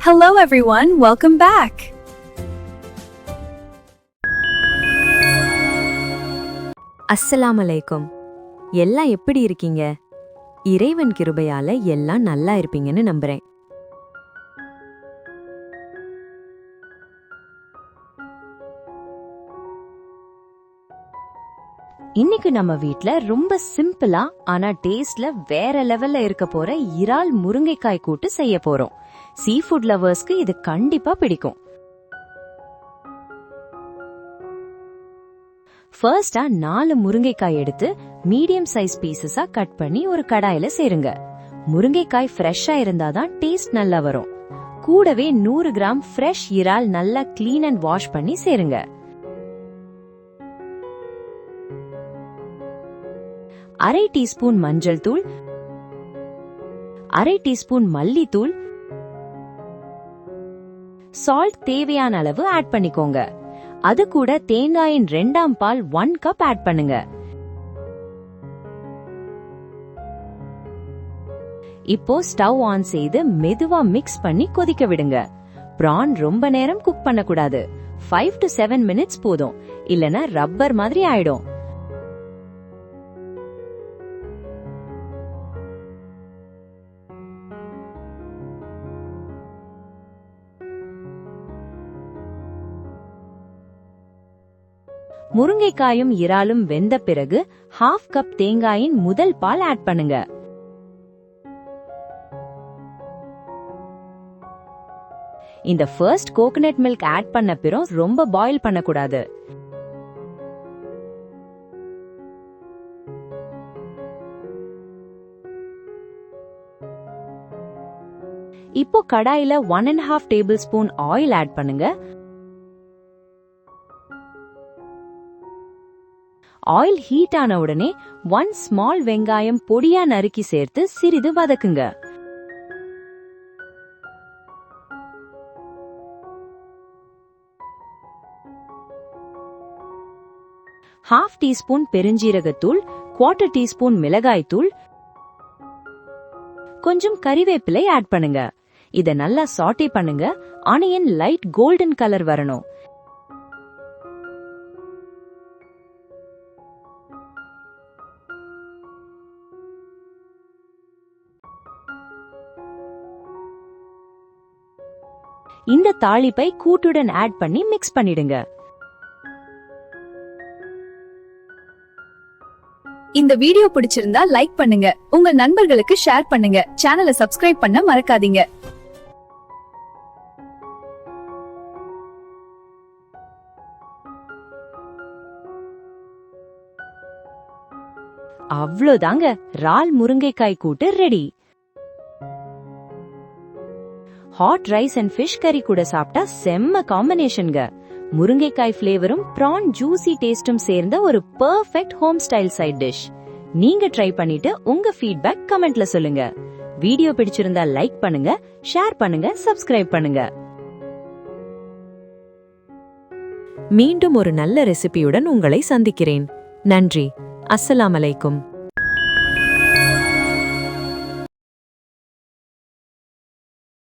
Hello everyone, welcome back. அஸ்ஸலாமு அலைக்கும். எல்லாம் எப்படி இருக்கீங்க? இறைவன் கிருபையால எல்லாம் நல்லா இருப்பீங்கன்னு நம்புறேன். இன்னைக்கு நம்ம வீட்ல ரொம்ப சிம்பிளா ஆனா டேஸ்ட்ல வேற லெவல்ல இருக்க போற இறால் முருங்கைக்காய் கூட்டு செய்ய போறோம். சீ ஃபுட் லவர்ஸ்க்கு இது கண்டிப்பா பிடிக்கும். ஃபர்ஸ்டா 4 முருங்கைக்காய் எடுத்து மீடியம் சைஸ் பீசஸா கட் பண்ணி ஒரு கடாயில சேருங்க. முருங்கைக்காய் ஃப்ரெஷ்ஷா இருந்தாதான் டேஸ்ட் நல்லா வரும். கூடவே 100 கிராம் ஃப்ரெஷ் இறால் நல்லா கிளீன் அண்ட் வாஷ் பண்ணி சேருங்க. அரை டீஸ்பூன் மஞ்சள் தூள், அரை டீஸ்பூன் மல்லித்தூள், சால்ட் தேவையான அளவு ஆட் பண்ணிக்கோங்க. அது கூட தேங்காயின் 2ஆம் பால் 1 கப் ஆட் பண்ணுங்க. இப்போ ஸ்டவ் ஆன் செய்து மெதுவா மிக்ஸ் பண்ணி கொதிக்க விடுங்க. பிரான் ரொம்ப நேரம் குக் பண்ணக்கூடாது. 5 to 7 மினிட்ஸ் போதும், இல்லனா ரப்பர் மாதிரி ஆயிடும். முருங்கைக்காயும் இறாலும் வெந்த பிறகு 1/2 கப் தேங்காயின் முதல் பால் ஆட் பண்ணுங்க. இந்த ஃபர்ஸ்ட் கோகனட் மில்க் ஆட் பண்ண பிறகு ரொம்ப பாயில் பண்ணக்கூடாது. இப்போ கடாயில 1.5 டேபிள் ஸ்பூன் ஆயில் ஆட் பண்ணுங்க. ஆயில் ஹீட் ஆன உடனே 1 ஸ்மால் வெங்காயம் பொடியா நறுக்கி சேர்த்து சிறிது வதக்குங்க. ½ டீஸ்பூன் பெருஞ்சீரகத்தூள், 1/4 டீஸ்பூன் மிளகாய் தூள், கொஞ்சம் கறிவேப்பிலை ஆட் பண்ணுங்க. இத நல்லா சாட்டே பண்ணுங்க. ஆனியன் லைட் கோல்டன் கலர் வரணும். இந்த தாளிப்பை கூட்டுடன் ஆட் பண்ணி மிக்ஸ் பண்ணிடுங்க. இந்த வீடியோ பிடிச்சிருந்தா லைக் பண்ணுங்க, உங்க நண்பர்களுக்கு ஷேர் பண்ணுங்க, சேனலை சப்ஸ்கிரைப் பண்ண மறக்காதீங்க. அவ்வளோதாங்க, இறால் முருங்கைக்காய் கூட்டு ready. Hot rice and fish கறி கூட சாப்பிட்டா செம்ம காம்பினேஷன்ங்க. முருங்கைக்காய் ஃபிளேவரும் பிரான் ஜூசி டேஸ்டும் சேர்ந்த ஒரு perfect home style side dish. நீங்க ட்ரை பண்ணிட்டு உங்க ஃபீட்பேக் கமெண்ட்ல சொல்லுங்க. வீடியோ பிடிச்சிருந்தா லைக் பண்ணுங்க, ஷேர் பண்ணுங்க, சப்ஸ்கிரைப் பண்ணுங்க. மீண்டும் ஒரு நல்ல ரெசிபியுடன் உங்களை சந்திக்கிறேன். நன்றி. அஸ்ஸலாமு அலைக்கும்.